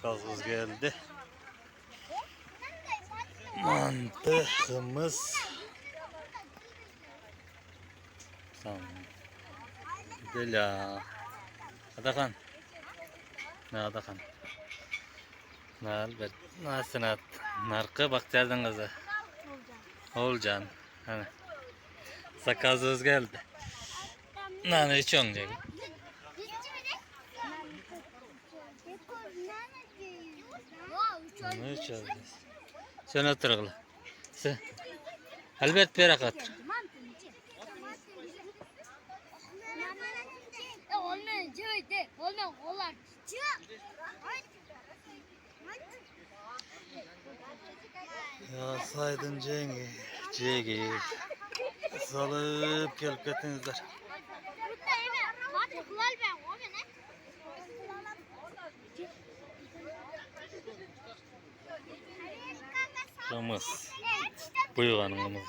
Gazımız geldi. Mantığımız. Tamam. Dela. Adakan. Ne Adakan? Ne Albert? Nasıl at? Narkı Baktiyar'dan kızı. Olcan. Hani. Sakazımız geldi. Ne içiyorsun diye. Ne içiyoruz? Sen otur oğlum. Sen. Albert bir otur. Ya saydın Cengi. Salıp gelip getinizler. Kımız. Buyuğanımız.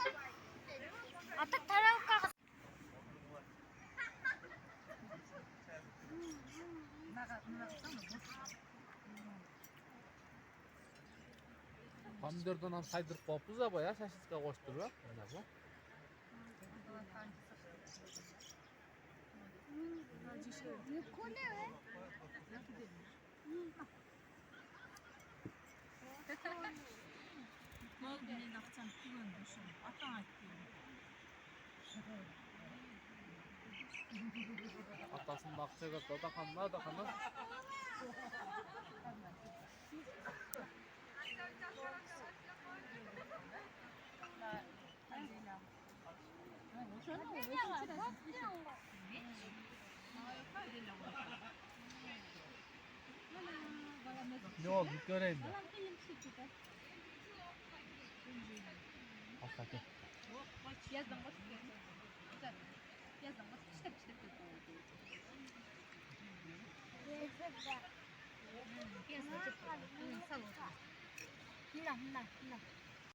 Pomidordan ham saydırıp qo'yibmiz da boya shashishga qo'shtirib mana bu. Atasının akçaga da kanlar. Ne oldu göreyim ben. Hakikaten. Hinna.